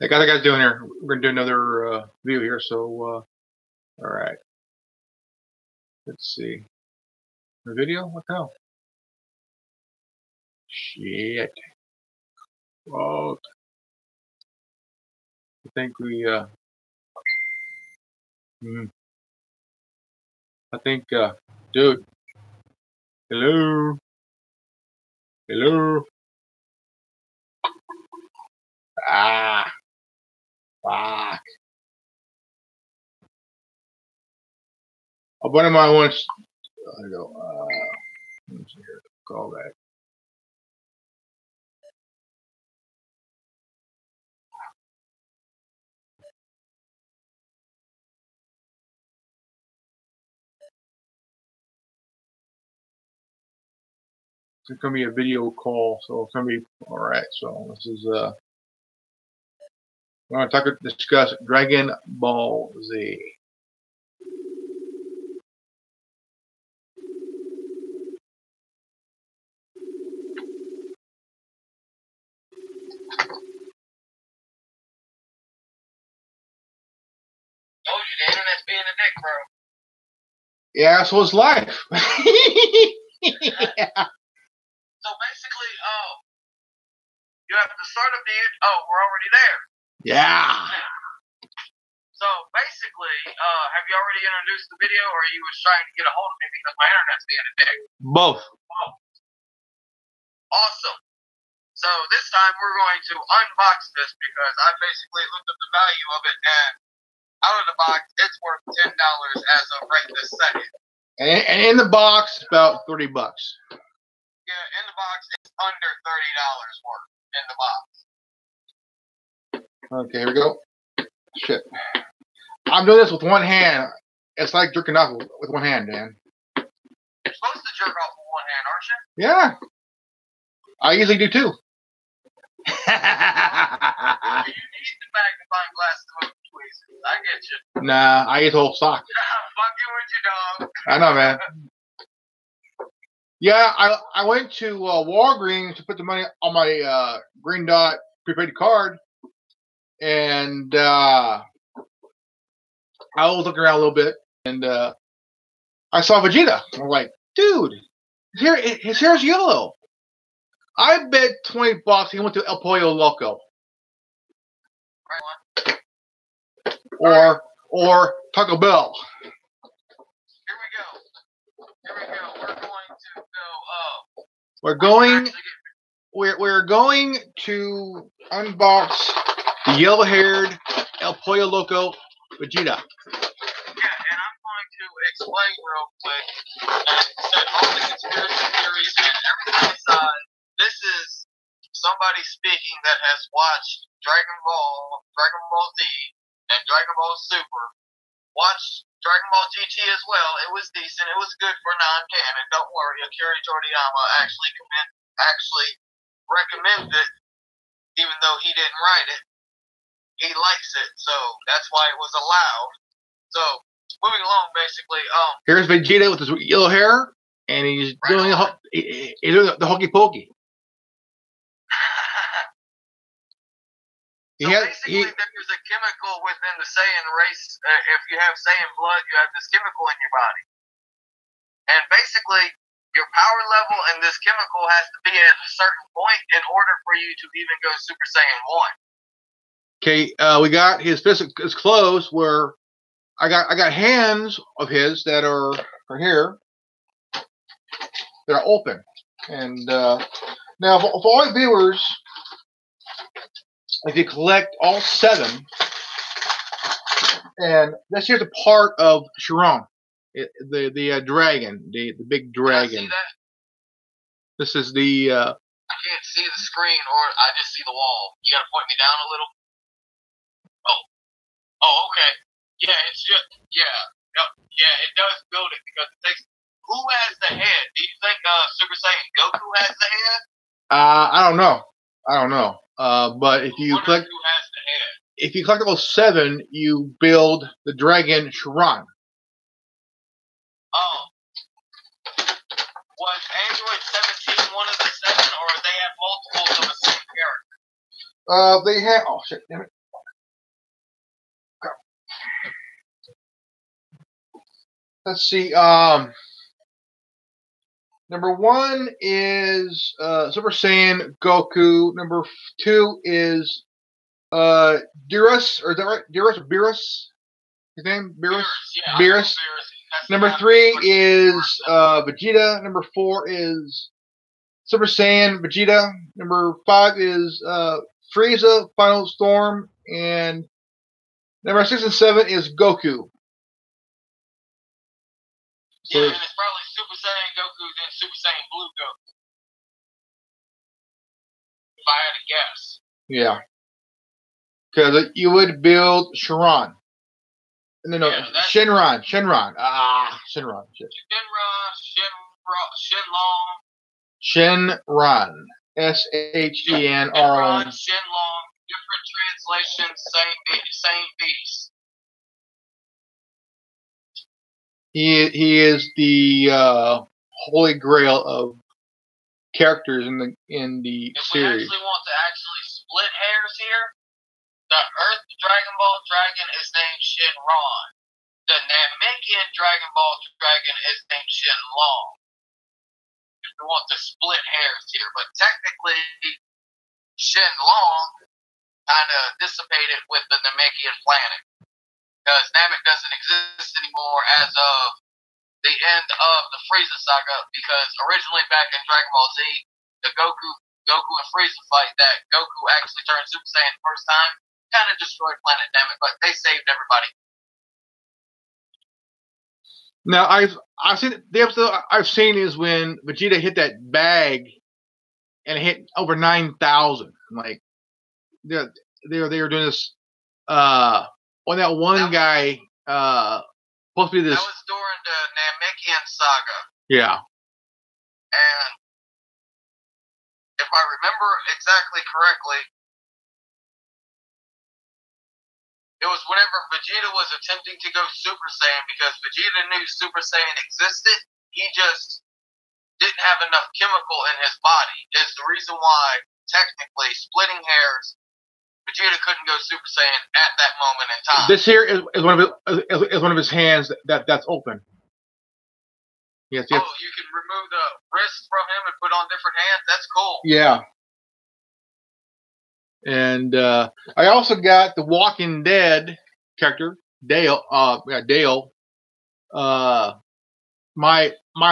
I got guys doing here. We're gonna do another view here. So, all right. Let's see. The video? What the hell? Shit. Well, I think we. I think, dude. Hello. Hello. Ah. Fuck. A buddy of mine once. I go. Let's see here. Call that. It's gonna be a video call, so it's gonna be all right. So this is we're gonna discuss Dragon Ball Z. Told you the internet's being a dick, bro. Yeah, so it's life. Yeah. So basically, you have to start up the. We're already there. Yeah. So basically, have you already introduced the video, or you was trying to get a hold of me because my internet's being a dick? Both. Awesome. So this time we're going to unbox this because I basically looked up the value of it, and out of the box, it's worth $10 as of right this second. And in the box, about $30. Yeah, in the box, it's under $30 worth in the box. Okay, here we go. Shit. I'm doing this with one hand. It's like jerking off with one hand, Dan. You're supposed to jerk off with one hand, aren't you? Yeah. I usually do too. You need the magnifying glass to move tweezers. I get you. Nah, I use the whole sock. Fucking with you, dog. I know, man. Yeah, I went to Walgreens to put the money on my Green Dot prepaid card, and I was looking around a little bit, and I saw Vegeta. I'm like, dude, his hair's yellow. I bet $20 he went to El Pollo Loco. Right. Or Taco Bell. Here we go. We're going to unbox the yellow-haired El Pollo Loco Vegeta. Yeah, and I'm going to explain real quick and set all the conspiracy theories and everything aside. This is somebody speaking that has watched Dragon Ball Z, and Dragon Ball Super. Watched Dragon Ball GT as well. It was decent. It was good for non-canon. Don't worry, Akira Toriyama actually recommended it, even though he didn't write it. He likes it, so that's why it was allowed. So moving along, basically, here's Vegeta with his yellow hair, and he's doing the hokey pokey. Basically, there's a chemical within the Saiyan race. If you have Saiyan blood, you have this chemical in your body. And basically, your power level and this chemical has to be at a certain point in order for you to even go Super Saiyan 1. Okay, we got his clothes where I got hands of his that are here. They're open. And now, for all the viewers, if you collect all 7, and this here's a part of Chiron, the dragon, the big dragon. Can I see that? This is the. I can't see the screen, or I just see the wall. You gotta point me down a little. Oh, okay. Yeah, it's just it does build it because it takes. Who has the head? Do you think Super Saiyan Goku has the head? I don't know. But if you collect, who has the head? If you collect all 7, you build the dragon Chiron. Oh. Was Android 17 one of the 7, or they have multiples of the same character? They have. Oh shit! Damn it! let's see. Number 1 is Super Saiyan Goku. Number 2 is Beerus, or is that right? Beerus or Beerus? His name? Beerus? Yeah, Beerus. Number 3 is Vegeta. Number 4 is Super Saiyan Vegeta. Number 5 is Frieza Final Storm. And number 6 and 7 is Goku. So yeah, and it's probably Super Saiyan Goku, then Super Saiyan Blue Goku. If I had to guess. Yeah. Because you would build Shenron. No, Yeah, Shenron. Shenron, Shenron. Shenlong. Shenron. Shenlong. Different translations, same beast. He is the holy grail of characters in the series. If we want to actually split hairs here, the Earth Dragon Ball Dragon is named Shenron. The Namekian Dragon Ball Dragon is named Shenlong. If we want to split hairs here, but technically, Shenlong kind of dissipated with the Namekian planet because Namek doesn't exist anymore as of the end of the Frieza saga. Because originally, back in Dragon Ball Z, the Goku and Frieza fight that Goku actually turned Super Saiyan the first time kind of destroyed planet Namek, but they saved everybody. Now I've seen the episode I've seen is when Vegeta hit that bag and it hit over 9,000. Like they were doing this on that one guy supposed to be this. That was during the Namekian saga. Yeah. And if I remember exactly correctly, it was whenever Vegeta was attempting to go Super Saiyan, because Vegeta knew Super Saiyan existed. He just didn't have enough chemical in his body. Is the reason why, technically, splitting hairs, Vegeta couldn't go Super Saiyan at that moment in time. This here is one of his hands that's open. Yes. Oh, you can remove the wrist from him and put on different hands? That's cool. Yeah. And I also got the Walking Dead character, Dale. Dale. My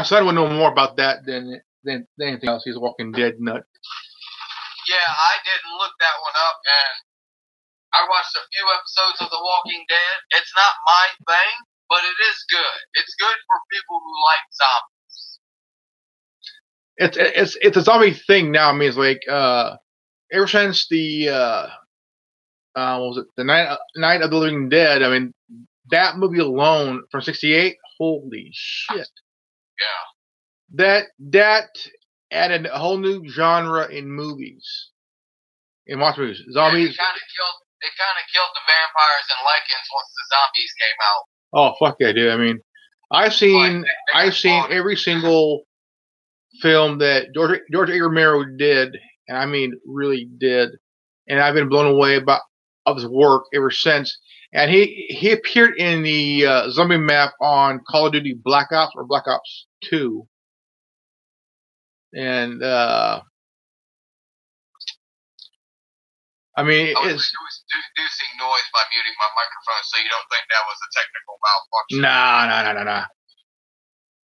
son would know more about that than anything else. He's a Walking Dead nut. Yeah, I didn't look that one up, and I watched a few episodes of The Walking Dead. It's not my thing, but it is good. It's good for people who like zombies. It's a zombie thing now. I mean, it's like ever since the what was it, the Night of the Living Dead? I mean, that movie alone from '68. Holy shit! Yeah. That added a whole new genre in movies. In monster movies, zombies. It kind of killed the vampires and lichens once the zombies came out. Oh fuck yeah, dude! I mean, I've seen every single film that George A. Romero did, and I mean really did, and I've been blown away of his work ever since. And he appeared in the zombie map on Call of Duty Black Ops or Black Ops 2, and I mean, I was reducing noise by muting my microphone, so you don't think that was a technical malfunction. Nah.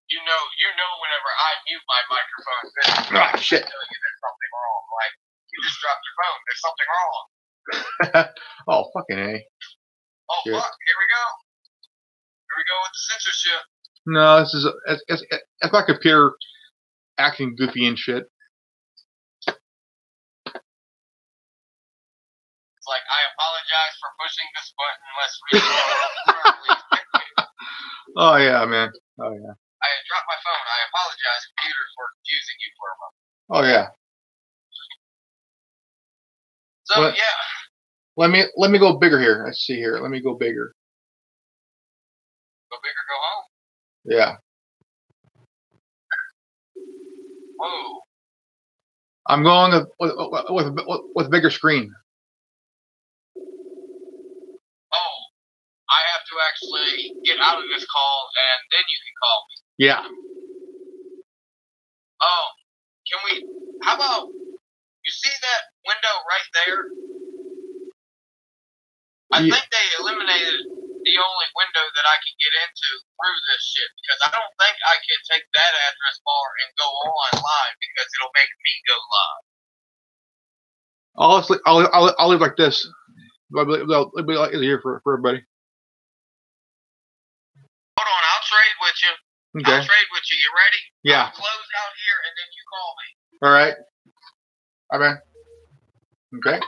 You know, whenever I mute my microphone, oh shit! There's something wrong. Like you just dropped your phone. There's something wrong. Oh fucking A. Oh shit. Fuck! Here we go. Here we go with the censorship. No, it's my computer acting goofy and shit. Like, I apologize for pushing this button. Let's read. Oh yeah, man. Oh yeah. I had dropped my phone. I apologize, computers, for confusing you for a moment. Oh yeah. So yeah. Let me go bigger here. Let's see here. Let me go bigger. Go bigger, go home. Yeah. Whoa. I'm going with a bigger screen. Oh, I have to actually get out of this call, and then you can call me. Yeah. Oh, can we? How about you see that window right there? I Yeah. think they eliminated the only window that I can get into through this shit because I don't think I can take that address bar and go on live because it'll make me go live. I'll leave like this. It'll be like easier for everybody. Hold on, I'll trade with you. Okay. I'll trade with you. You ready? Yeah. I'll close out here and then you call me. All right. All right, man. Okay.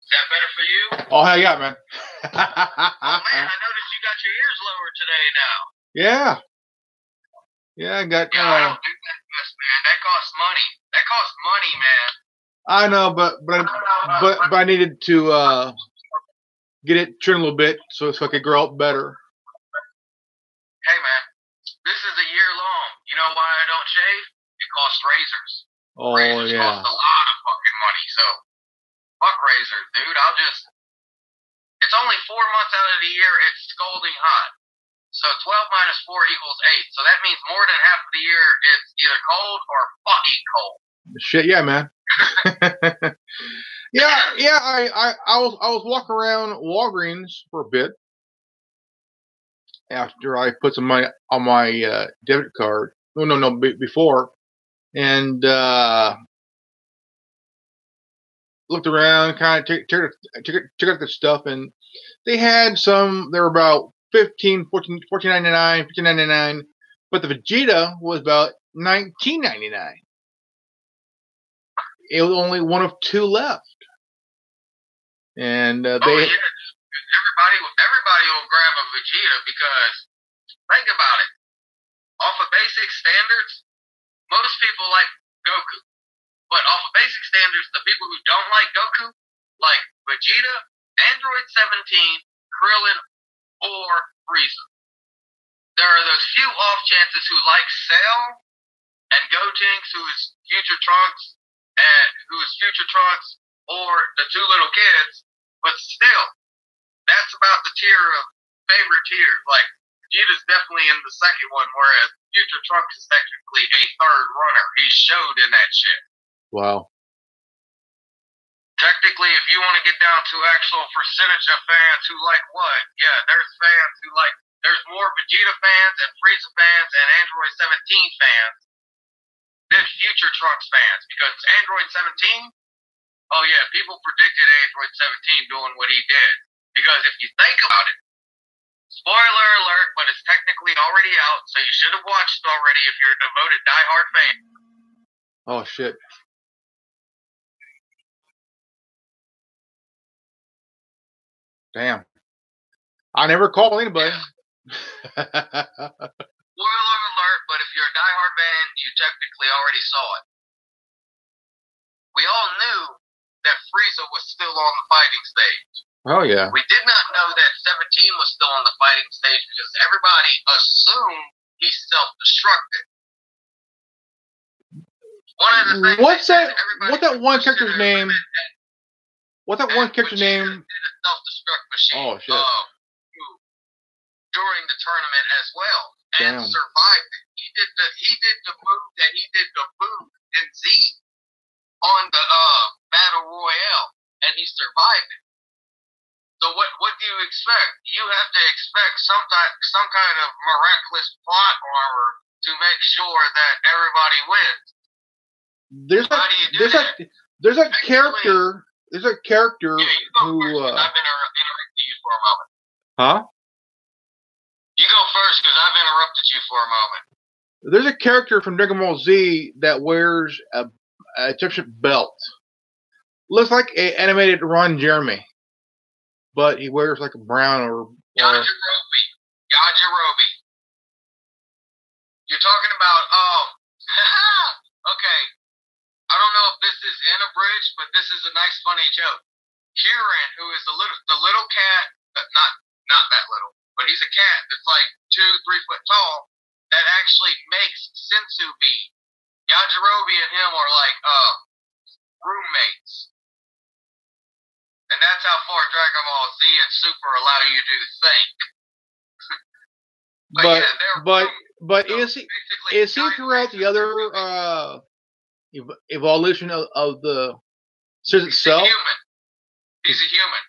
Is that better for you? Oh, hell yeah, man. Oh, man, I noticed you got your ears lowered today now. Yeah. Yeah, I got. Yeah, I don't do that, man. That costs money. That costs money, man. I know, but I needed to get it trimmed a little bit so I could grow up better. Hey, man, this is a year long. You know why I don't shave? It costs razors. Oh Razors yeah. cost a lot of fucking money, so fuck razors, dude. It's only 4 months out of the year it's scalding hot. So 12 minus 4 equals 8. So that means more than half of the year it's either cold or fucking cold. Shit, yeah, man. yeah. I was walking around Walgreens for a bit after I put some money on my debit card. No, before, and looked around, kind of checked out the stuff, and they had some. They were about $14.99, $15.99, but the Vegeta was about $19.99. It was only one of 2 left, and they. Oh yeah, everybody will grab a Vegeta because think about it. Off of basic standards, most people like Goku, but off of basic standards, the people who don't like Goku like Vegeta, Android 17, Krillin, or Frieza. There are those few off chances who like Cell and Gotenks, who is Future Trunks, or the 2 little kids, but still, that's about the tier of favorite tiers. Like, Vegeta's definitely in the second one, whereas Future Trunks is technically a third runner. He showed in that shit. Wow. Technically, if you want to get down to actual percentage of fans who like what, yeah, there's more Vegeta fans and Frieza fans and Android 17 fans than Future Trunks fans, because Android 17, oh yeah, people predicted Android 17 doing what he did. Because if you think about it, spoiler alert, but it's technically already out, so you should have watched it already if you're a devoted diehard fan. Oh shit. Damn. I never called anybody. Yeah. Spoiler alert, but if you're a diehard fan, you technically already saw it. We all knew that Frieza was still on the fighting stage. Oh yeah. We did not know that 17 was still on the fighting stage because everybody assumed he self-destructed. One of the things What's that one character's name? What's that one character's name? Did a self-destruct machine. Oh shit. During the tournament as well, and Damn. survived it. He did the move that he did to Boo and Z on the Battle Royale, and he survived it. So what do you expect? You have to expect some kind of miraculous plot armor to make sure that everybody wins. There's a character. There's a character yeah, you go who. First, I've been interrupting you for a moment. Huh? You go first because I've interrupted you for a moment. There's a character from Dragon Ball Z that wears a championship belt. Looks like an animated Ron Jeremy, but he wears like a brown or. Yajirobe. You're talking about okay. I don't know if this is in a bridge, but this is a nice funny joke. Kieran, who is the little cat, not that little, but but he's a cat that's like 2-3 foot tall that actually makes Senzu bean. Yajirobe and him are like roommates. And that's how far Dragon Ball Z and Super allow you to think. But is he throughout the other evolution of the series itself? He's a human.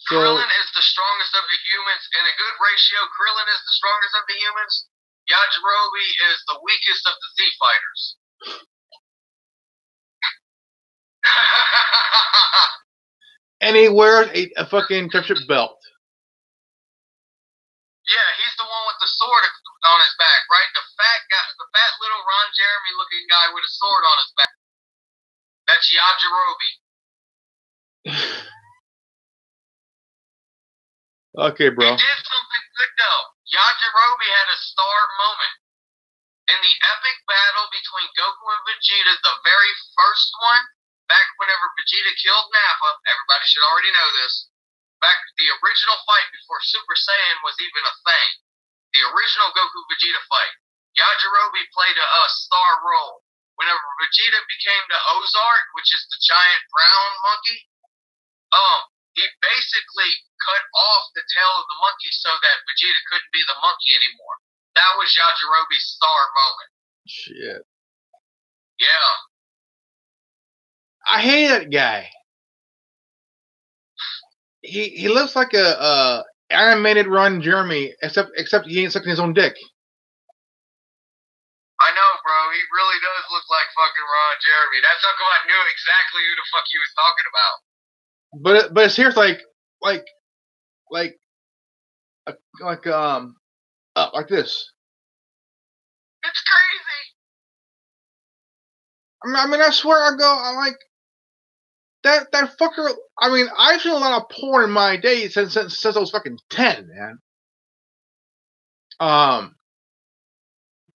So, Krillin is the strongest of the humans in a good ratio. Krillin is the strongest of the humans. Yajirobe is the weakest of the Z fighters. and he wears a fucking championship belt. Yeah, he's the one with the sword on his back, right? The fat guy, the fat little Ron Jeremy looking guy with a sword on his back. That's Yajirobe. Okay, bro. He did something good though. Yajirobe had a star moment. In the epic battle between Goku and Vegeta, the very first one, back whenever Vegeta killed Nappa, everybody should already know this, back the original fight before Super Saiyan was even a thing, the original Goku-Vegeta fight, Yajirobe played a star role. Whenever Vegeta became the Ozark, which is the giant brown monkey, he basically cut off the tail of the monkey so that Vegeta couldn't be the monkey anymore. That was Yajirobe's star moment. Shit. Yeah. I hate that guy. He looks like a animated Ron Jeremy, except he ain't sucking his own dick. I know, bro. He really does look like fucking Ron Jeremy. That's how come I knew exactly who the fuck he was talking about. But his hair's like this. It's crazy. I mean, I swear, I'm like that fucker. I mean, I've seen a lot of porn in my day since I was fucking 10, man.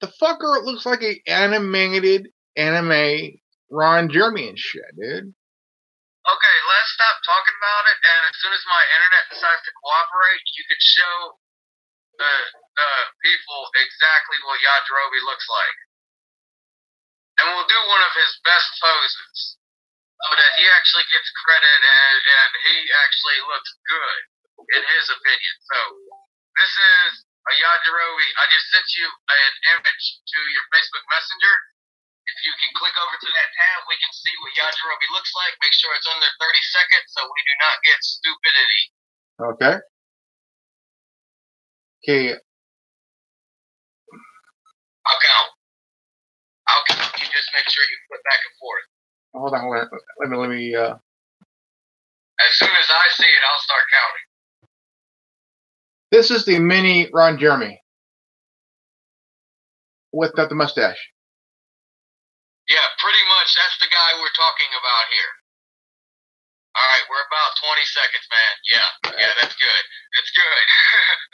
The fucker looks like a animated anime Ron Jeremy and shit, dude. Okay, let's stop talking about it, and as soon as my internet decides to cooperate, you can show the people exactly what Yajirobe looks like. And we'll do one of his best poses, so that he actually gets credit and he actually looks good, in his opinion. So, this is a Yajirobe. I just sent you an image to your Facebook Messenger. If you can click over to that tab, we can see what Yajirobe looks like. Make sure it's under 30 seconds so we do not get stupidity. Okay. Okay. I'll count. You just make sure you flip back and forth. Hold on. Let me. As soon as I see it, I'll start counting. This is the mini Ron Jeremy without the mustache. Yeah, pretty much. That's the guy we're talking about here. All right, we're about 20 seconds, man. Yeah, that's good. That's good.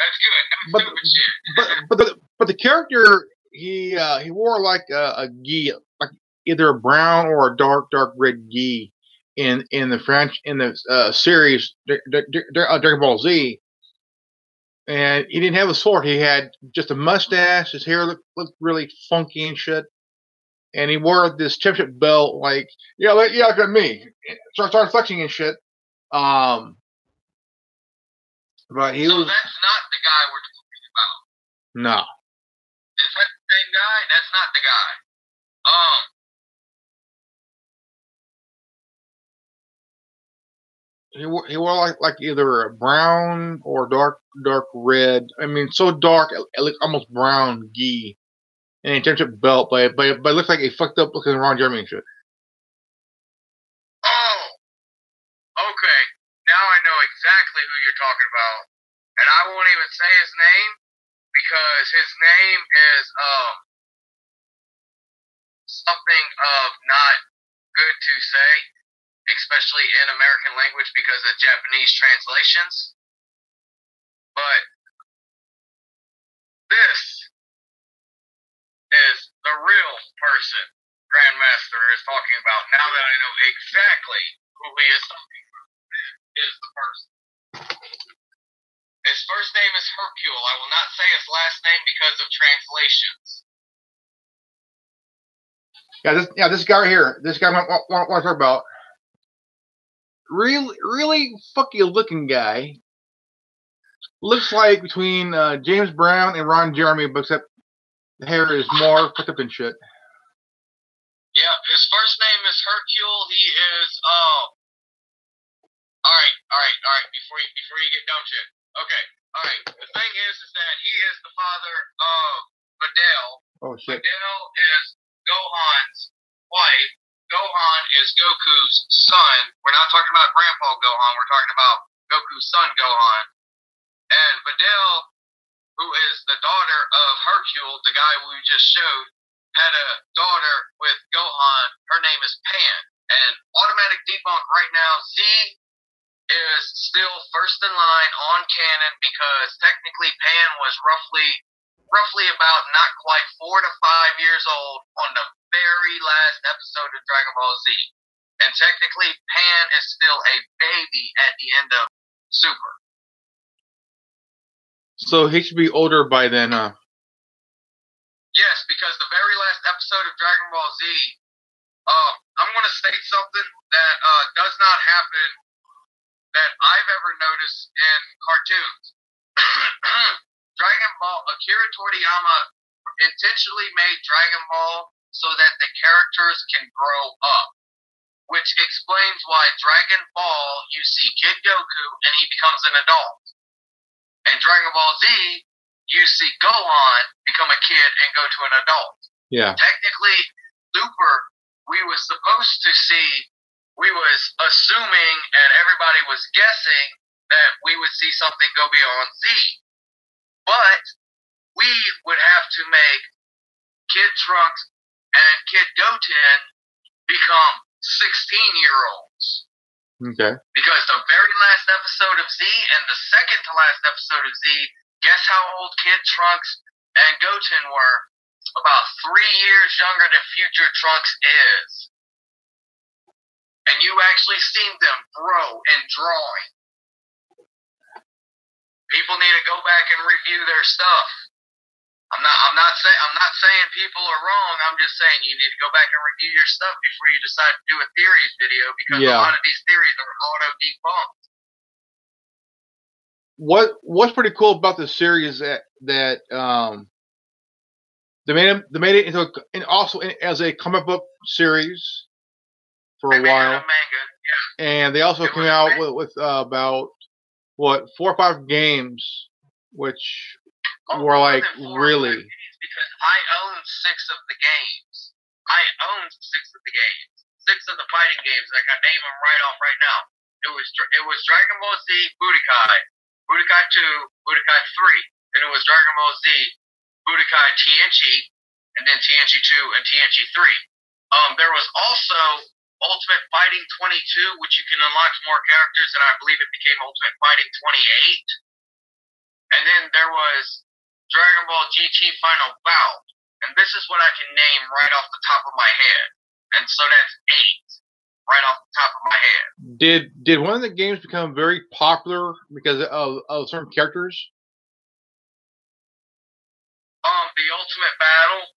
That's good. No stupid shit. But the character he wore like a gi, like either a brown or a dark red gi in the series Dragon Ball Z. And he didn't have a sword. He had just a mustache. His hair looked really funky and shit. And he wore this championship belt, like look at me. Started flexing and shit. But he so was. That's not the guy we're talking about. No. Is that the same guy? That's not the guy. He wore like either a brown or dark red. I mean, so dark it looked almost brown gi, and a championship belt, but it looks like a fucked up looking Ron Jeremy and shit. Oh, okay. Now I know exactly who you're talking about, and I won't even say his name because his name is something of not good to say, especially in American language because of Japanese translations. But this is the real person Grandmaster is talking about. Now that I know exactly who he is talking about, is the person. His first name is Hercule. I will not say his last name because of translations. This guy right here. This guy I want to talk about. Really fucky looking guy. Looks like between James Brown and Ron Jeremy, but except the hair is more fucked up and shit. Yeah, his first name is Hercule. He is all right. Before you get dumb shit. Okay, all right. The thing is that he is the father of Videl. Oh shit. Videl is Gohan's wife. Gohan is Goku's son. We're not talking about Grandpa Gohan. We're talking about Goku's son Gohan. And Videl, who is the daughter of Hercule, the guy we just showed, had a daughter with Gohan. Her name is Pan. And automatic debunk right now, Z is still first in line on canon because technically Pan was roughly about not quite 4 to 5 years old on the very last episode of Dragon Ball Z. And technically Pan is still a baby at the end of Super. So he should be older by then, huh? Yes, because the very last episode of Dragon Ball Z, I'm going to state something that does not happen that I've ever noticed in cartoons. Dragon Ball, Akira Toriyama intentionally made Dragon Ball so that the characters can grow up, which explains why Dragon Ball, you see Kid Goku and he becomes an adult. And Dragon Ball Z, you see Gohan become a kid and go to an adult. Yeah. Technically, Super, we was supposed to see, we was assuming and everybody was guessing that we would see something go beyond Z. But we would have to make Kid Trunks and Kid Goten become 16-year-olds. Okay. Because the very last episode of Z and the second to last episode of Z, guess how old Kid Trunks and Goten were? About 3 years younger than future Trunks is. And you actually seen them grow in drawing. People need to go back and review their stuff. I'm not saying people are wrong. I'm just saying you need to go back and review your stuff before you decide to do a theories video because a lot of these theories are auto debunked. What's pretty cool about this series that they made it into as a comic book series for a while. Manga, yeah. And they also came out with about 4 or 5 games, which were like really. Because I own 6 of the games. 6 of the fighting games. I can name them right off right now. It was Dragon Ball Z Budokai, Budokai 2, Budokai 3. Then it was Dragon Ball Z Budokai TNG, and then TNG 2 and TNG 3. There was also Ultimate Fighting 22, which you can unlock more characters, and I believe it became Ultimate Fighting 28. And then there was Dragon Ball GT Final Bout, and this is what I can name right off the top of my head. And so that's 8, right off the top of my head. Did one of the games become very popular because of certain characters? The Ultimate Battle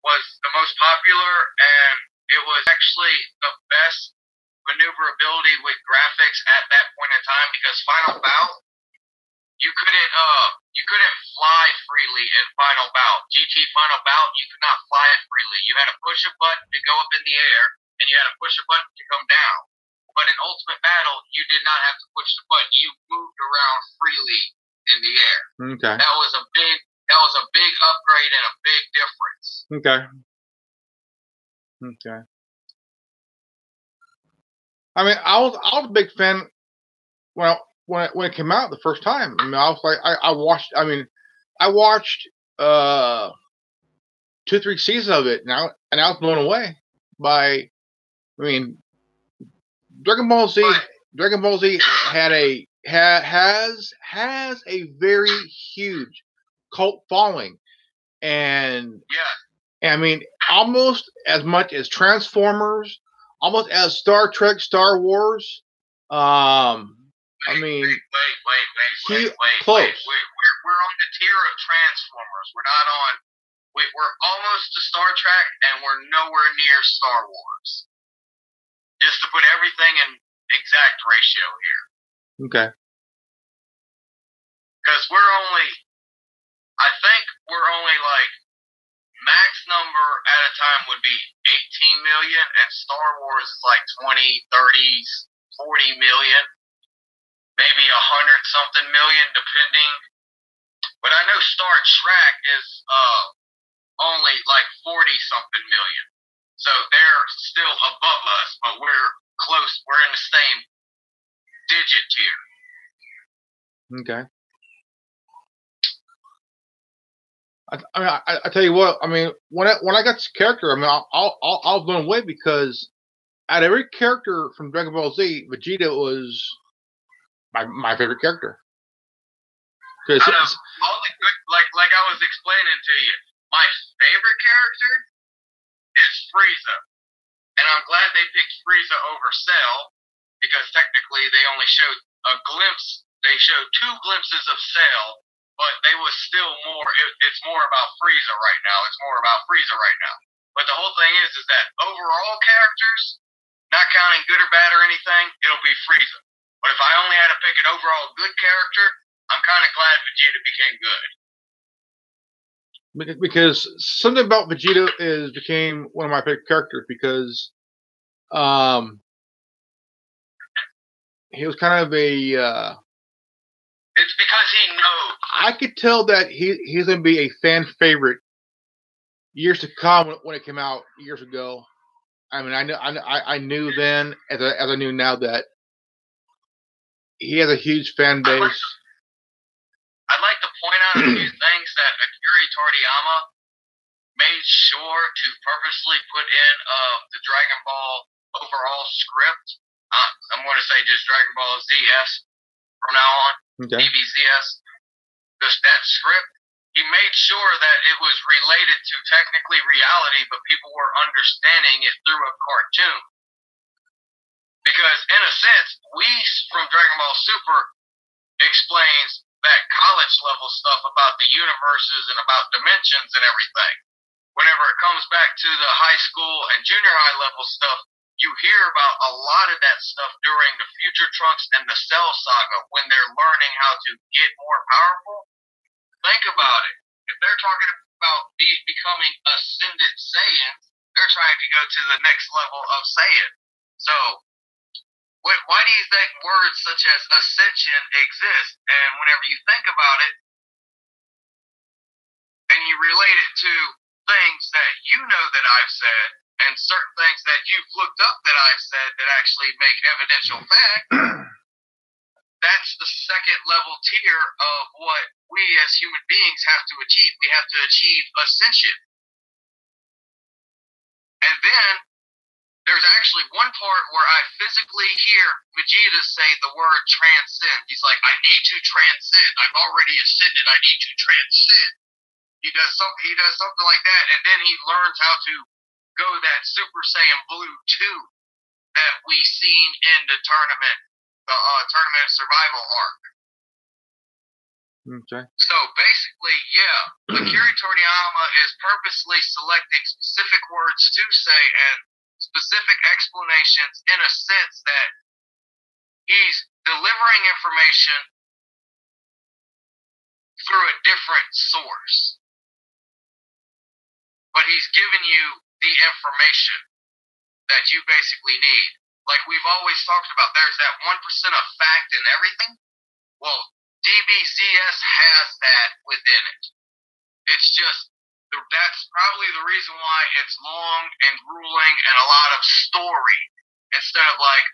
was the most popular, and it was actually the best maneuverability with graphics at that point in time because Final Bout, you couldn't fly freely in Final Bout. GT Final Bout, you could not fly it freely. You had to push a button to go up in the air, and you had to push a button to come down. But in Ultimate Battle, you did not have to push the button. You moved around freely in the air. Okay. That was a big upgrade and a big difference. Okay. I mean, I was a big fan when it came out the first time. I mean, I was like, I watched 2 or 3 seasons of it, and I was blown away by. I mean, Dragon Ball Z has a very huge cult following, and I mean, almost as much as Transformers, almost as Star Trek, Star Wars, I mean, wait. close. We're on the tier of Transformers. We're not on. We're almost to Star Trek, and we're nowhere near Star Wars. Just to put everything in exact ratio here. Okay. Because I think we're only like, max number at a time would be 18 million, and Star Wars is like 20, 30, 40 million. Maybe 100-something million, depending. But I know Star Trek is only like 40-something million. So they're still above us, but we're close. We're in the same digit tier. Okay. I tell you what. I mean, when I got this character, I mean, I was blown away because out of every character from Dragon Ball Z, Vegeta was my favorite character. Out of all the good, like I was explaining to you, my favorite character is Frieza, and I'm glad they picked Frieza over Cell because technically they only showed a glimpse. They showed 2 glimpses of Cell, but they was still more. It's more about Frieza right now. But the whole thing is that overall characters, not counting good or bad or anything, it'll be Frieza. But if I only had to pick an overall good character, I'm kind of glad Vegeta became good. Because something about Vegeta became one of my favorite characters because he was kind of a. It's because he knows. I could tell that he's going to be a fan favorite years to come when it came out years ago. I mean, I knew then as I knew now that he has a huge fan base. I'd like to point out a few things that Akira Toriyama made sure to purposely put in the Dragon Ball overall script. I'm going to say just Dragon Ball ZS from now on. Okay. DBZS. Just that script, he made sure that it was related to technically reality, but people were understanding it through a cartoon. Because in a sense, Whis from Dragon Ball Super explains that college level stuff about the universes and about dimensions and everything. Whenever it comes back to the high school and junior high level stuff, you hear about a lot of that stuff during the Future Trunks and the Cell Saga when they're learning how to get more powerful. Think about it. If they're talking about becoming Ascended Saiyans, they're trying to go to the next level of Saiyan. So, why do you think words such as ascension exist? And whenever you think about it, and you relate it to things that you know that I've said, and certain things that you've looked up that I've said that actually make evidential fact, that's the second level tier of what we as human beings have to achieve. We have to achieve ascension. And then there's actually one part where I physically hear Vegeta say the word transcend. He's like, I need to transcend. I've already ascended. I need to transcend. He does something like that, and then he learns how to go that Super Saiyan Blue 2 that we seen in the tournament, tournament survival arc. Okay. So basically, yeah, Akira Toriyama is purposely selecting specific words to say and specific explanations in a sense that he's delivering information through a different source. But he's giving you the information that you basically need. Like we've always talked about, there's that 1% of fact in everything. Well, DBZS has that within it. It's just, that's probably the reason why it's long and grueling and a lot of story instead of like,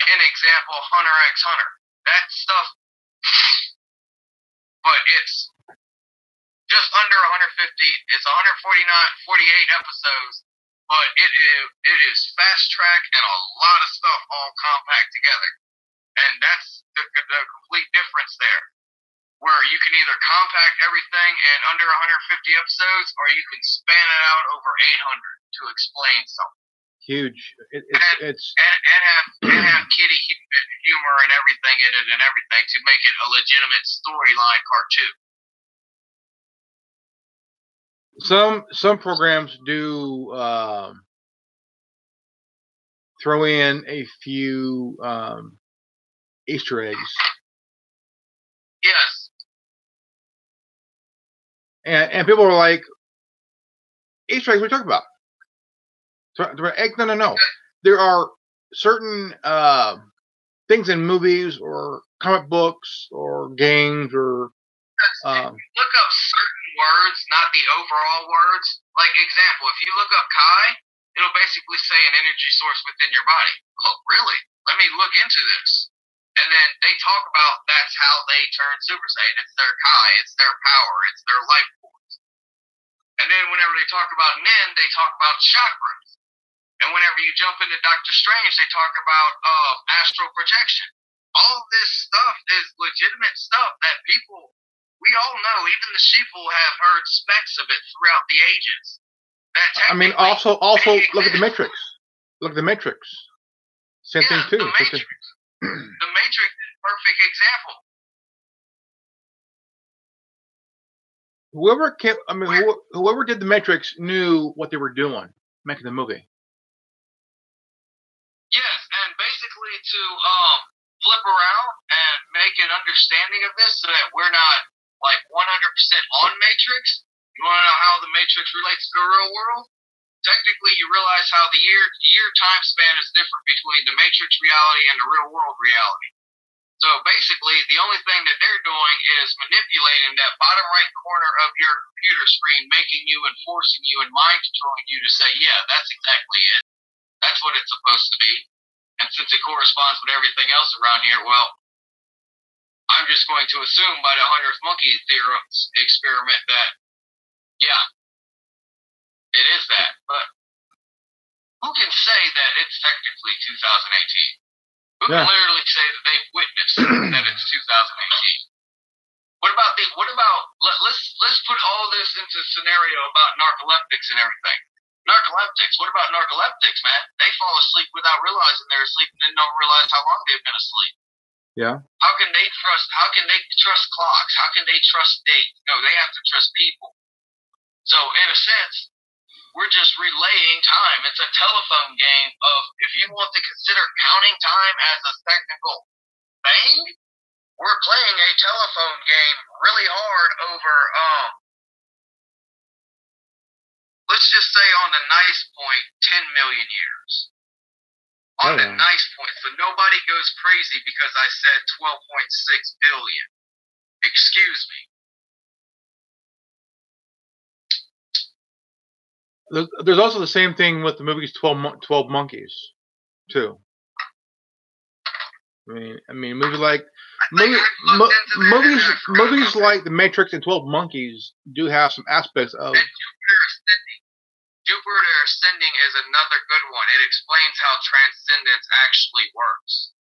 an example, Hunter x Hunter. That stuff, but it's just under 150. It's 48 episodes, but it is fast track and a lot of stuff all compact together. And that's the complete difference there. Where you can either compact everything in under 150 episodes, or you can span it out over 800 to explain something. Huge. And have Kitty humor and everything in it and everything to make it a legitimate storyline cartoon. Some programs do throw in a few Easter eggs. Yes. And people are like, Easter eggs, what are you talking about? No. There are certain things in movies or comic books or games or look up certain words, not the overall words. Like example, if you look up Kai, it'll basically say an energy source within your body. Oh, really? Let me look into this. And then they talk about that's how they turn Super Saiyan. It's their Kai, it's their power, it's their life force. And then whenever they talk about Nin, they talk about chakras. And whenever you jump into Doctor Strange, they talk about astral projection. All of this stuff is legitimate stuff that people, we all know, even the sheeple have heard specks of it throughout the ages. I mean, also look at the Matrix. Look at the Matrix. Same thing too. The Matrix. The Matrix is a perfect example. Whoever did the Matrix knew what they were doing, making the movie. Yes, and basically to flip around and make an understanding of this so that we're not like 100% on Matrix. You want to know how the Matrix relates to the real world? Technically, you realize how the year time span is different between the Matrix reality and the real world reality. So basically, the only thing that they're doing is manipulating that bottom right corner of your computer screen, making you and forcing you and mind controlling you to say, yeah, that's exactly it. That's what it's supposed to be. And since it corresponds with everything else around here, well, I'm just going to assume by the 100th monkey theorem experiment that, yeah, it is that. But who can say that it's technically 2018? Who can literally say that they've witnessed that it's 2018? Let's put all this into a scenario about narcoleptics and everything. Narcoleptics, what about narcoleptics, man? They fall asleep without realizing they're asleep and then don't realize how long they've been asleep. Yeah. How can they trust clocks? How can they trust dates? No, they have to trust people. So in a sense, we're just relaying time. It's a telephone game of, if you want to consider counting time as a technical thing, we're playing a telephone game really hard over, let's just say on the nice point, 10 million years. On the nice point. So nobody goes crazy because I said 12.6 billion. Excuse me. There's also the same thing with the movies 12 Monkeys, too. I mean, movies like movies like The Matrix and 12 Monkeys do have some aspects of. And Jupiter Ascending is another good one. It explains how transcendence actually works.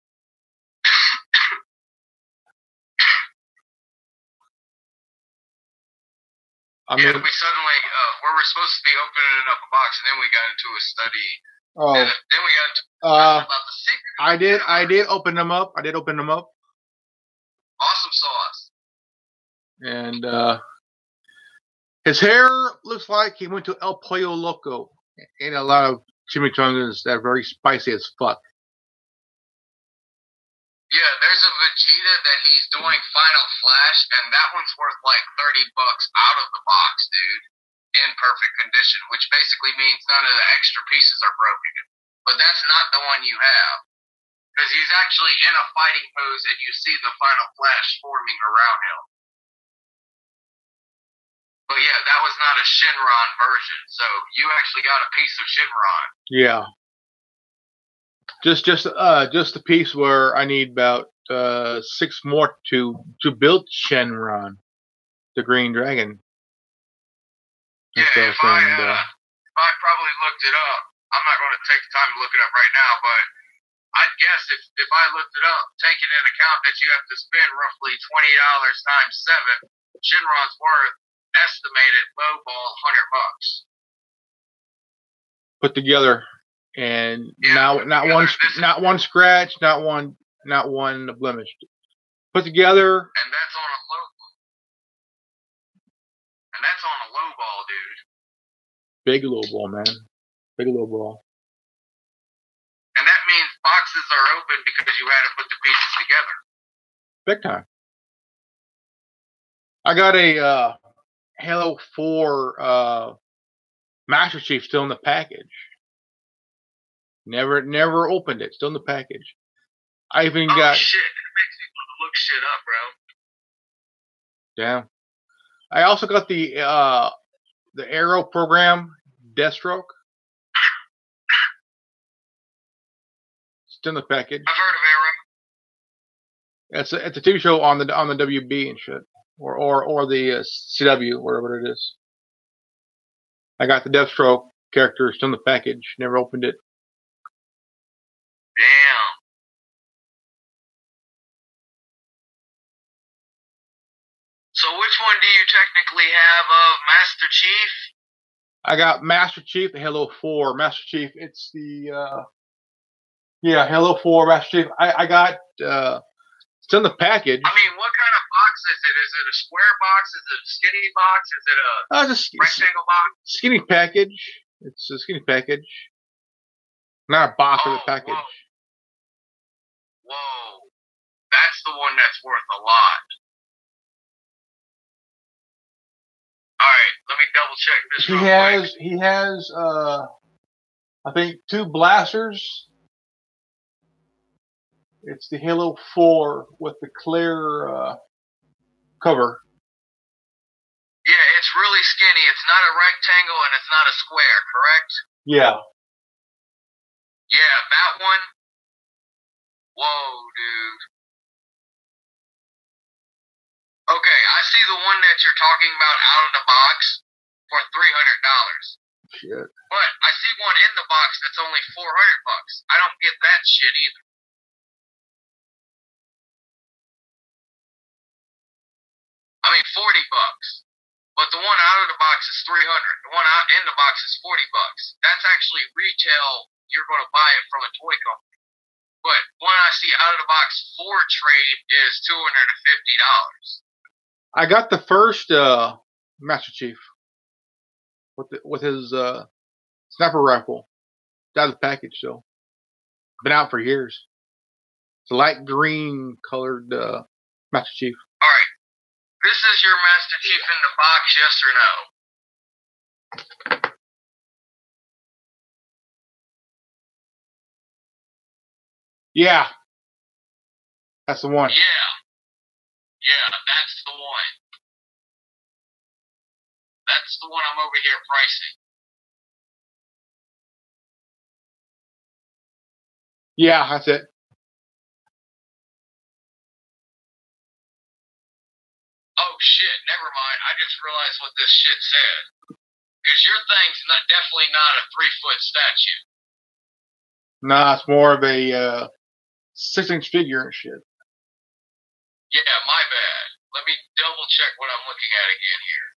I mean, we suddenly we're supposed to be opening up a box, and then we got into a study. Oh, and then we got into about the secret. I did open them up. Awesome sauce. And his hair looks like he went to El Pollo Loco. Ate a lot of chimichangas that are very spicy as fuck. Yeah, there's a Vegeta that he's doing Final Flash, and that one's worth like $30 out of the box, dude. In perfect condition, which basically means none of the extra pieces are broken. But that's not the one you have. Because he's actually in a fighting pose, and you see the Final Flash forming around him. But yeah, that was not a Shenron version, so you actually got a piece of Shenron. Yeah. Just the piece where I need about 6 more to build Shenron, the Green Dragon. Yeah, if I probably looked it up, I'm not going to take the time to look it up right now, but I'd guess if I looked it up, taking into account that you have to spend roughly $20 times 7, Shenron's worth estimated lowball $100. Put together, and not one scratch, not one not one blemished. Put together. And that's on a low. And that's on a low ball, dude. Big low ball, man. Big low ball. And that means boxes are open because you had to put the pieces together. Big time. I got a Halo 4 Master Chief still in the package. Never opened it. Still in the package. I even got. Shit! It makes me want to look shit up, bro. Damn. I also got the Arrow program Deathstroke. Still in the package. I've heard of Arrow. It's a TV show on the WB and shit, or the CW, whatever it is. I got the Deathstroke character still in the package. Never opened it. Damn. So which one do you technically have of Master Chief? I got Master Chief, Halo 4 Master Chief. It's the Halo 4 Master Chief. I got it's in the package. I mean, what kind of box is it? Is it a square box? Is it a skinny box? Is it a rectangle box? Skinny package. It's a skinny package. Not a box of the package. Whoa. That's the one that's worth a lot. Alright, let me double check this real quick. He has I think 2 blasters. It's the Halo 4 with the clear cover. Yeah, it's really skinny. It's not a rectangle and it's not a square, correct? Yeah. Yeah, that one. Whoa, dude. Okay, I see the one that you're talking about out of the box for $300. Shit. But I see one in the box that's only $400. I don't get that shit either. I mean, $40. But the one out of the box is $300. The one out in the box is $40. That's actually retail. You're going to buy it from a toy company. But one I see out of the box for trade is $250. I got the first Master Chief with his sniper rifle. It's out of the package still. Been out for years. It's a light green colored Master Chief. All right. This is your Master Chief in the box, yes or no? Yeah. That's the one. Yeah. Yeah, that's the one. That's the one I'm over here pricing. Yeah, that's it. Oh shit, never mind. I just realized what this shit said. Because your thing's definitely not a 3-foot statue. Nah, it's more of a 6-inch figure and shit. Yeah, my bad. Let me double check what I'm looking at again here.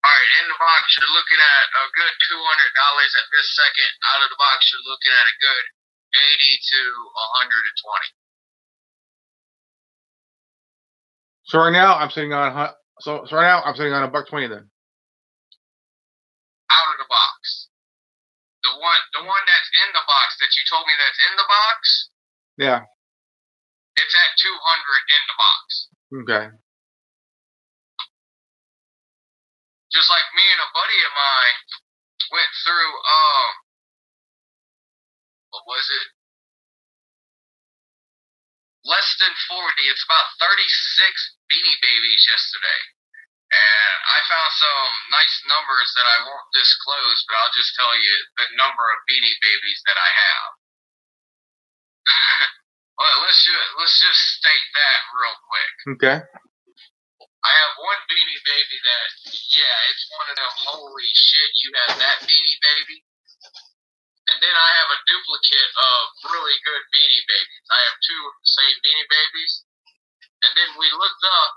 Alright, in the box you're looking at a good $200 at this second. Out of the box you're looking at a good 80 to 120. So right now I'm sitting on $120 then. Out of the box. The one that's in the box that you told me that's in the box? Yeah. It's at 200 in the box. Okay. Just like me and a buddy of mine went through what was it? Less than 40. It's about 36 Beanie Babies yesterday. And I found some nice numbers that I won't disclose, but I'll just tell you the number of Beanie Babies that I have. Well, let's just state that real quick. Okay. I have one Beanie Baby that, yeah, it's one of them, holy shit, you have that Beanie Baby? And then duplicate of really good Beanie Babies. I have two of the same Beanie Babies. And then we looked up.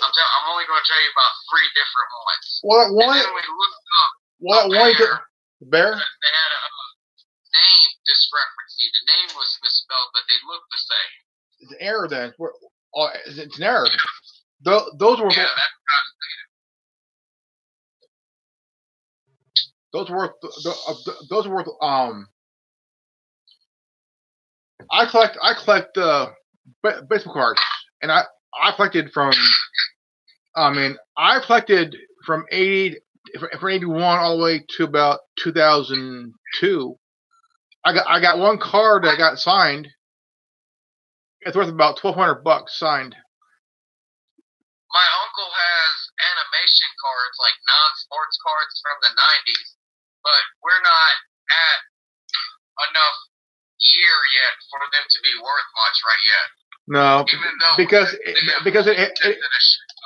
I'm only going to tell you about 3 different ones. What one? And then we looked up. What one? Bear? They had a name discrepancy. The name was misspelled, but they looked the same. It's an error then. It's an error. Those were. Yeah, Those were worth. I collect baseball cards, and I collected from. I collected from 81 all the way to about 2002. I got one card that got signed. It's worth about $1,200 signed. My uncle has animation cards, like non-sports cards from the 90s, but we're not at enough year yet for them to be worth much right yet. No, because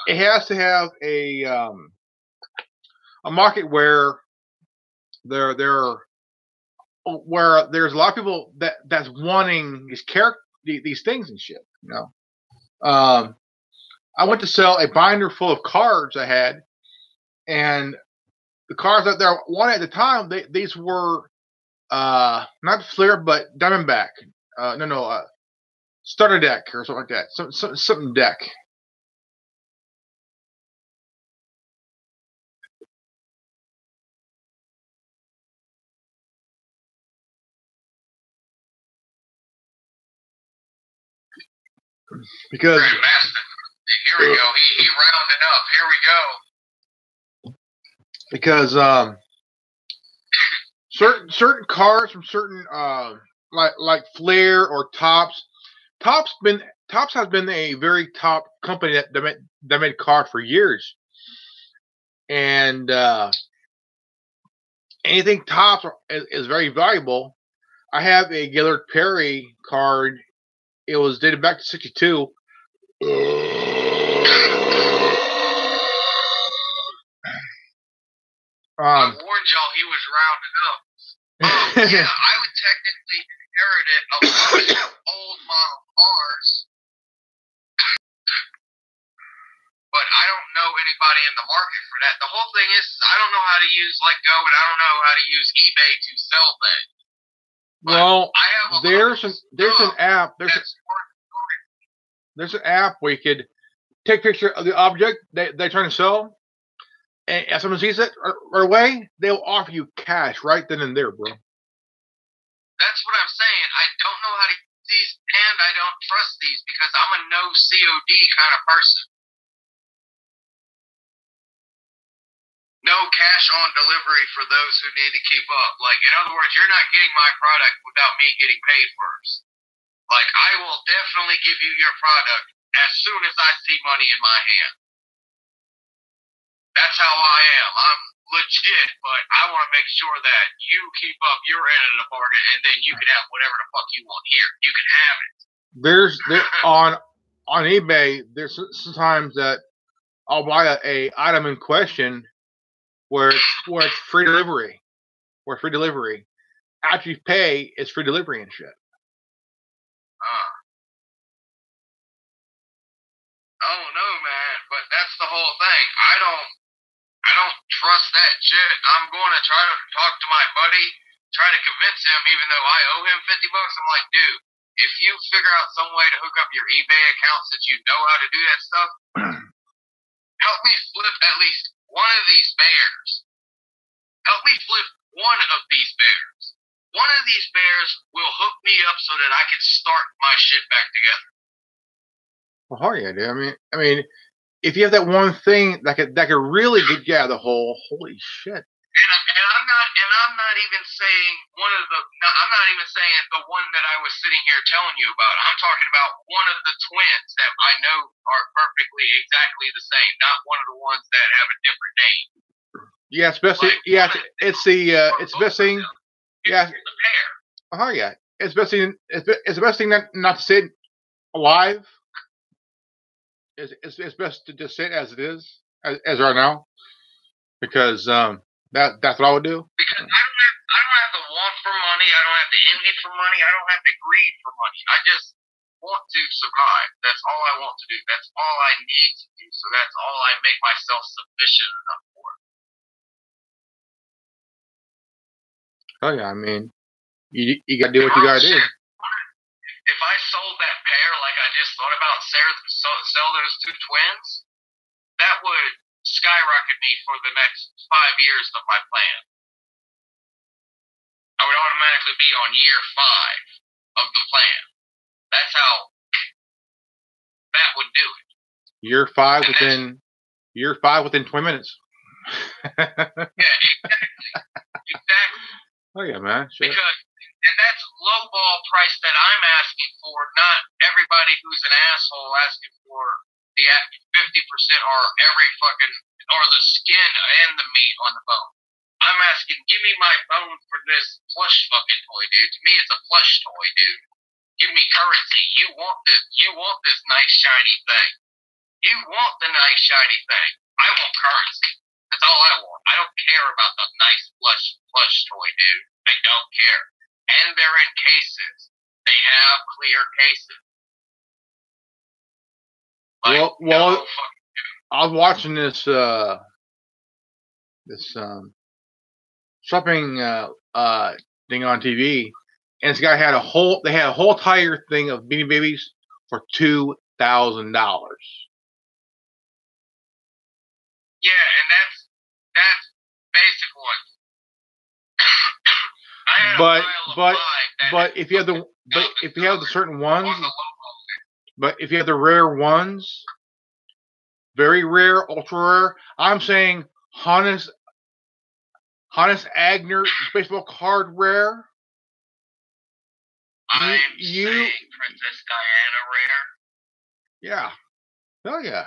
it has to have a market where where there's a lot of people that's wanting these things and shit. You know, I went to sell a binder full of cards I had, and the cards that there wanted at the time, these were not Fleer but Diamondback. Starter deck or something like that. Something deck. Because here we go. He rounded up. Here we go. Because certain cards from certain like Fleer or Topps has been a very top company that made cards for years, and anything Topps is very valuable. I have a Gillard Perry card. It was dated back to '62. I warned y'all he was rounded up. Yeah, I would technically inherit it a bunch of old model cars, but I don't know anybody in the market for that. The whole thing is I don't know how to use Letgo, and I don't know how to use eBay to sell things. Well, there's an app. There's an app where you could take a picture of the object they're trying to sell, and if someone sees it right away, they'll offer you cash right then and there, bro. That's what I'm saying. I don't know how to use these, and I don't trust these because I'm a no COD kind of person. No cash on delivery for those who need to keep up. Like, in other words, you're not getting my product without me getting paid first. Like, I will definitely give you your product as soon as I see money in my hand. That's how I am. I'm legit, but I want to make sure that you keep up your end of the bargain, and then you can have whatever the fuck you want here. You can have it. On eBay, there's sometimes that I'll buy a item in question where it's free delivery. After you pay, it's free delivery and shit. Oh no, man! But that's the whole thing. I don't trust that shit. I'm going to try to talk to my buddy, try to convince him, even though I owe him $50. I'm like, dude, if you figure out some way to hook up your eBay accounts that you know how to do that stuff, help me flip at least one of these bears. Help me flip one of these bears. One of these bears will hook me up so that I can start my shit back together. Well, hell yeah, dude. I mean, if you have that one thing that could really get you out of the hole, holy shit. And I'm not even saying I'm not even saying the one that I was sitting here telling you about. I'm talking about one of the twins that I know are perfectly exactly the same, not one of the ones that have a different name. Yeah, especially it's the best thing. Yeah. It's the pair. Oh yeah, it's the best thing not to say it live. It's best to just say it as it is, as right now, because that's what I would do. Because I don't have the want for money. I don't have to envy for money. I don't have to greed for money. I just want to survive. That's all I want to do. That's all I need to do. So that's all I make myself sufficient enough for. Oh yeah, I mean, you gotta do what you gotta do. If I sold that pair like I just thought about, sell those two twins, that would skyrocket me for the next 5 years of my plan. I would automatically be on year 5 of the plan. That's how that would do it. Year 5 within 20 minutes. Yeah, exactly. Oh yeah, man. Sure. And that's lowball price that I'm asking for, not everybody who's an asshole asking for the 50% or or the skin and the meat on the bone. I'm asking, give me my bone for this plush fucking toy, dude. To me, it's a plush toy, dude. Give me currency. You want this nice shiny thing. You want the nice shiny thing. I want currency. That's all I want. I don't care about the nice plush toy, dude. I don't care. And they're in cases. They have clear cases. Well, I was watching this shopping thing on TV, and this guy had a whole entire thing of Beanie Babies for $2,000. Yeah, and that's basic one. But if you have the certain ones, but if you have the rare ones, very rare, ultra rare, I'm saying Hannes Agner baseball card rare. I'm saying Princess Diana rare. Yeah. Hell yeah.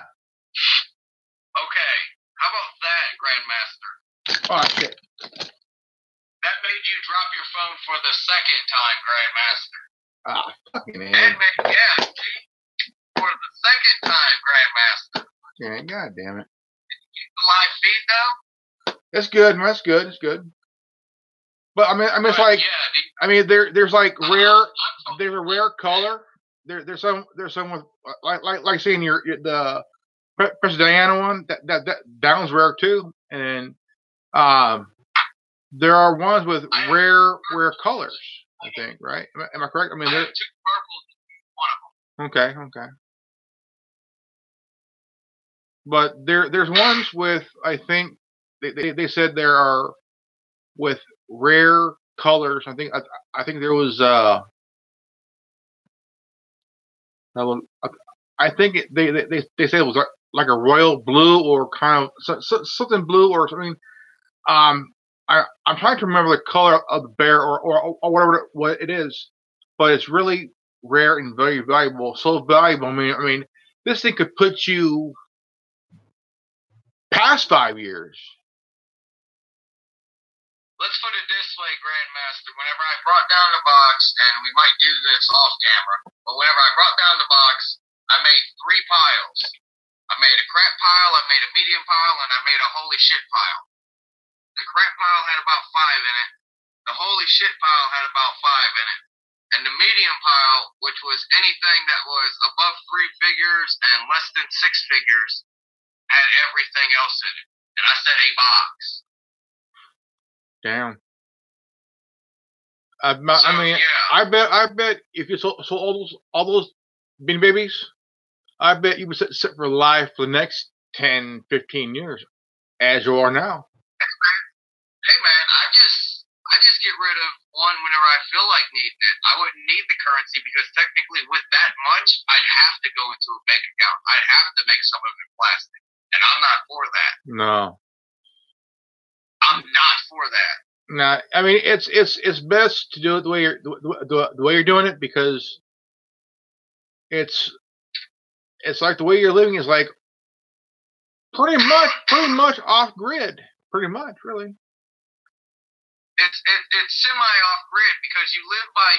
Okay. How about that, Grandmaster? Oh shit. That made you drop your phone for the second time, Grandmaster. Ah, fucking man. For the second time, Grandmaster. Yeah, god damn it. Live feed though? It's good, man. It's good. It's good. But I mean, it's like, yeah, I mean, there's like rare. There's a rare color. There's some with like saying the Princess Diana one that one's rare too, and there are ones with rare colors. I think, right? Am I correct? I mean, there's two purples. Okay. But there's ones with, I think they said there are with rare colors. I think there was I think they said it was like a royal blue or kind of something blue or something. I'm trying to remember the color of the bear or whatever what it is, but it's really rare and very valuable. So valuable. I mean, this thing could put you past 5 years. Let's put it this way, Grandmaster. Whenever I brought down the box, and we might do this off camera, but whenever I brought down the box, I made 3 piles. I made a crap pile, I made a medium pile, and I made a holy shit pile. The crap pile had about 5 in it. The holy shit pile had about 5 in it. And the medium pile, which was anything that was above 3 figures and less than 6 figures, had everything else in it. And I said a box. Damn. I mean, yeah. I bet if you sold all those Beanie Babies, I bet you would sit for life for the next 10, 15 years, as you are now. Hey man, I just get rid of one whenever I feel like needing it. I wouldn't need the currency because technically with that much, I'd have to go into a bank account. I'd have to make some of it plastic. And I'm not for that. No. I'm not for that. No, I mean it's best to do it the way you're doing it, because it's like the way you're living is like pretty much off grid. Pretty much, really. It's semi off grid because you live by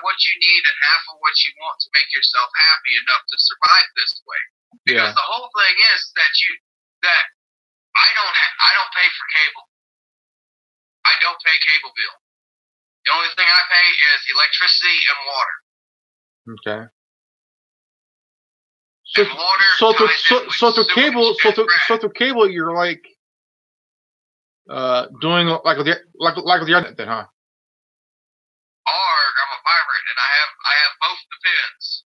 what you need and half of what you want to make yourself happy enough to survive this way. Because the whole thing is that I don't pay for cable. I don't pay cable bill. The only thing I pay is electricity and water. Okay. And water So through cable, you're like doing like with the internet then, huh? I'm a pirate, and I have both the pins.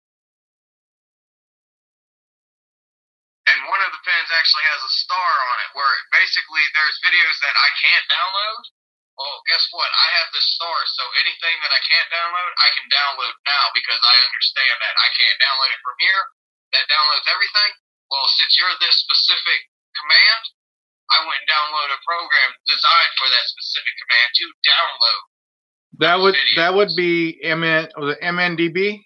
And one of the pins actually has a star on it, where basically there's videos that I can't download. Well, guess what? I have this star, so anything that I can't download, I can download now because I understand that I can't download it from here. That downloads everything. Well, since you're this specific command, I went and downloaded a program designed for that specific command to download. That would be MNDB.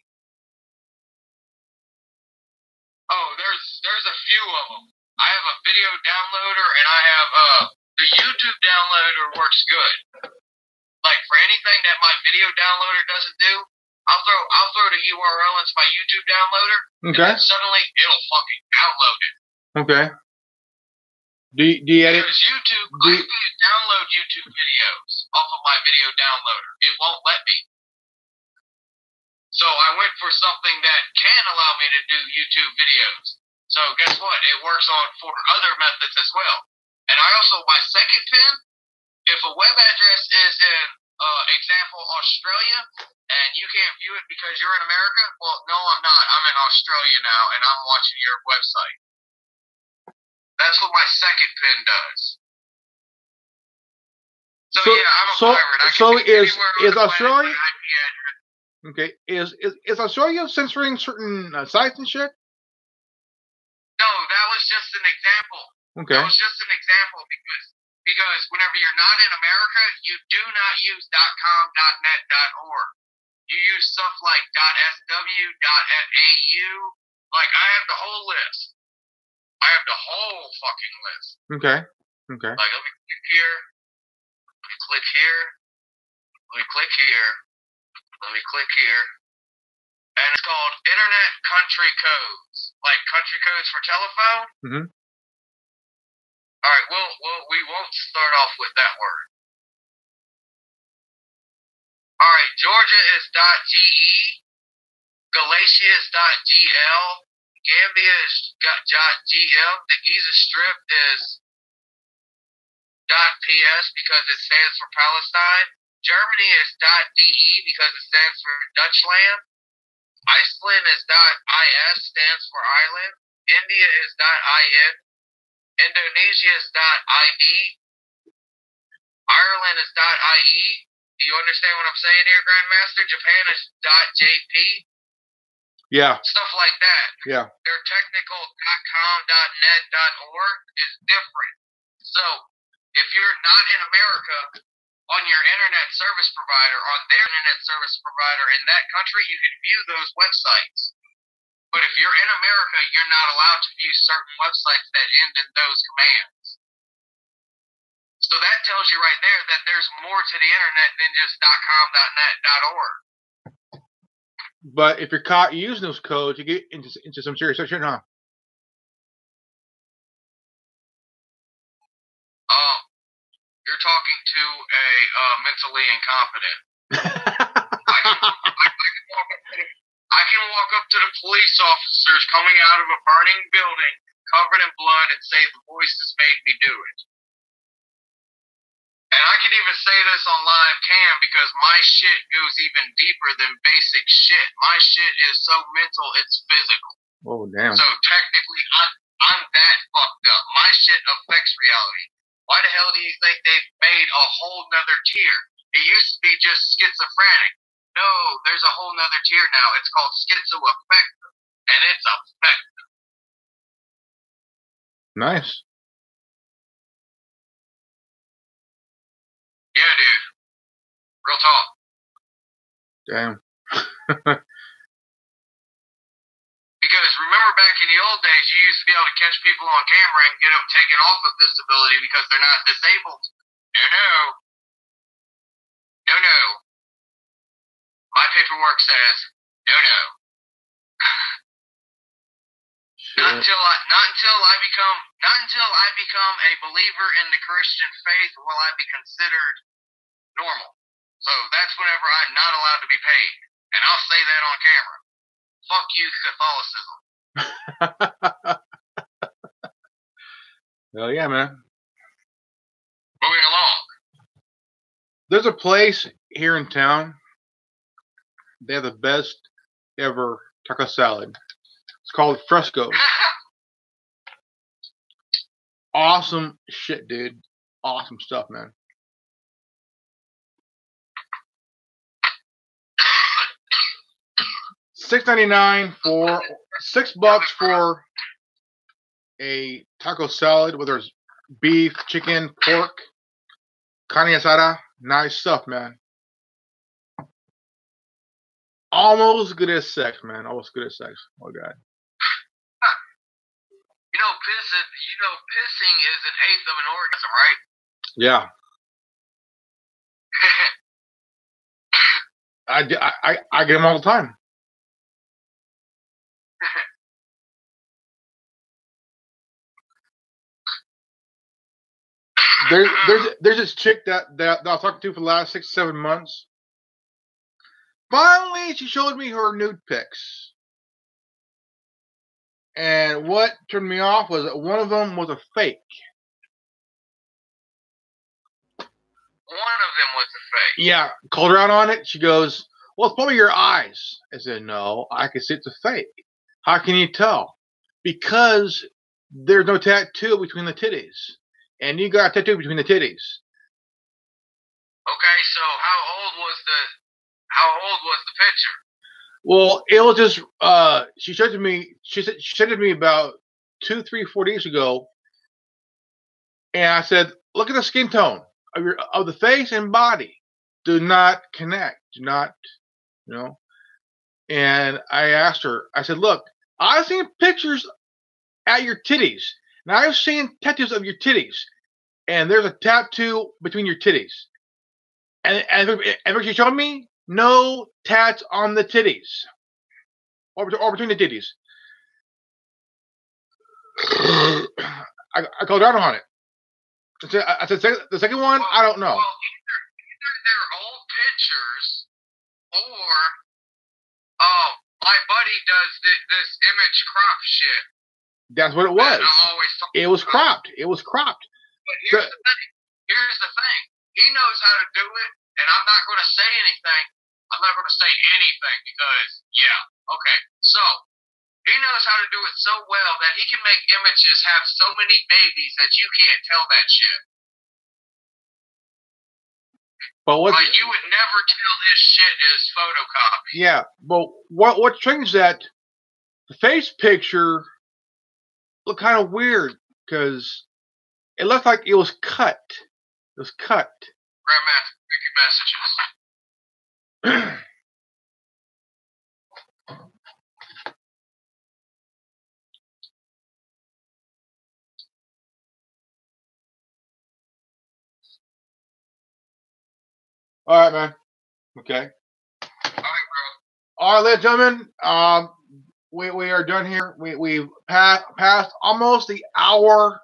Oh, there's a few of them. I have a video downloader, and I have the YouTube downloader works good. Like for anything that my video downloader doesn't do, I'll throw the URL into my YouTube downloader, okay, and then suddenly it'll fucking download it. Okay. Do you edit? Because YouTube, I can't download YouTube videos off of my video downloader. It won't let me. So I went for something that can allow me to do YouTube videos. So guess what? It works on for other methods as well. And I also, my second pin, if a web address is in, example, Australia, and you can't view it because you're in America, well, no, I'm not. I'm in Australia now, and I'm watching your website. That's what my second pin does. So yeah, I'm a pirate. So is Australia? Okay, is Australia censoring certain sites and shit? No, that was just an example. Okay. That was just an example because whenever you're not in America, you do not use .com, .net, .org. You use stuff like .sw, .au. Like I have the whole list. I have the whole fucking list. Okay. Like let me click here. Let me click here. Let me click here. Let me click here. And it's called Internet Country Codes. Like country codes for telephone? Mm-hmm. Alright, we won't start off with that word. Alright, Georgia is .ge. Galatia is .gl. Gambia is .gm. The Giza Strip is .ps because it stands for Palestine. Germany is .de because it stands for Dutchland. Iceland is .is, stands for island. India is .in. Indonesia is .id. Ireland is .ie. Do you understand what I'm saying here, Grandmaster? Japan is .jp. Yeah. Stuff like that. Yeah. Their technical .com, .net, .org is different. So, if you're not in America, on your internet service provider, on their internet service provider in that country, you can view those websites. But if you're in America, you're not allowed to view certain websites that end in those commands. So that tells you right there that there's more to the internet than just .com, .net, .org. But if you're caught using those codes, you get into some serious shit, huh? You're talking to a mentally incompetent. I can walk up to the police officers coming out of a burning building covered in blood and say the voices made me do it. And I can even say this on live cam because my shit goes even deeper than basic shit. My shit is so mental, it's physical. Oh, damn. So technically, I'm that fucked up. My shit affects reality. Why the hell do you think they've made a whole nother tier? It used to be just schizophrenic. No, there's a whole nother tier now. It's called schizoaffective, and it's effective. Nice. Yeah, dude. Real talk. Damn. Because remember back in the old days, you used to be able to catch people on camera and get them taken off of disability because they're not disabled. No. My paperwork says no. Not until I become a believer in the Christian faith will I be considered normal. So that's whenever I'm not allowed to be paid. And I'll say that on camera. Fuck you, Catholicism. Hell yeah, man. Moving along. There's a place here in town. They have the best ever taco salad. It's called Fresco's. Awesome shit, dude. Awesome stuff, man. $6.99 for $6 for a taco salad, whether it's beef, chicken, pork, carne asada. Nice stuff, man. Almost good as sex, man. Almost good as sex. Oh god. Pissing is an eighth of an orgasm, right? Yeah. I get them all the time. There's this chick that I was talking to for the last 6-7 months. Finally, she showed me her nude pics. And what turned me off was that one of them was a fake. One of them was a fake. Yeah, called her out on it. She goes, "Well, it's probably your eyes." I said, "No, I can see it's a fake." "How can you tell?" "Because there's no tattoo between the titties. And you got a tattoo between the titties." Okay, so how old was the picture? Well, it was just she showed it to me. She sent it to me about 2, 3, 4 days ago, and I said, "Look at the skin tone of the face and body. Do not connect. Do not, you know." And I asked her. I said, "Look, I've seen pictures at your titties, and I've seen tattoos of your titties, and there's a tattoo between your titties." And she showed me no tats on the titties, or between the titties. I called out on it. I said the second one, I don't know. Well, either they're old pictures, or my buddy does this image crop shit. That's what it was. It was cropped. It was cropped. But here's the thing. He knows how to do it, and I'm not going to say anything. I'm not going to say anything because, yeah, okay. So, he knows how to do it so well that he can make images have so many babies that you can't tell that shit. But what? Like, you would never tell this shit is photocopy. Yeah, but what changed that? The face picture looked kind of weird because it looked like it was cut. It was cut. Grandmaster, messages. All right, man. Okay. All right, bro. All right, ladies and gentlemen. We are done here. We've passed almost the hour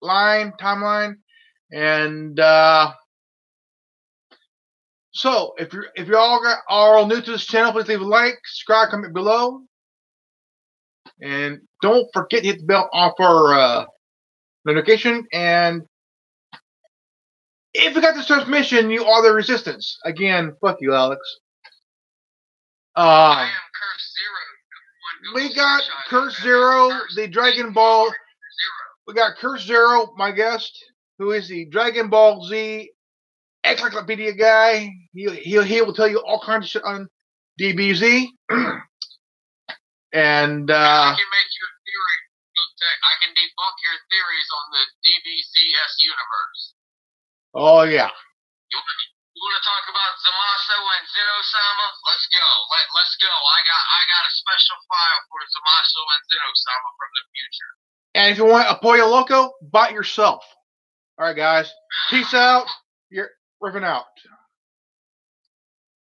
timeline, and so if you all are new to this channel, please leave a like, subscribe, comment below, and don't forget to hit the bell off our notification. And if you got this transmission, you are the resistance. Again, fuck you, Alex. I am Curse Zero. We got Curse Zero, the Dragon Ball. We got Curse Zero, my guest, who is the Dragon Ball Z encyclopedia guy. He will tell you all kinds of shit on DBZ. And I can make your theory. I can debunk your theories on the DBZS universe. Oh yeah. You want to talk about Zamasu and Zeno-sama? Let's go. Let's go. I got a special file for Zamasu and Zeno-sama from the future. And if you want a Pollo Loco, buy it yourself. All right, guys. Peace out. You're ripping out.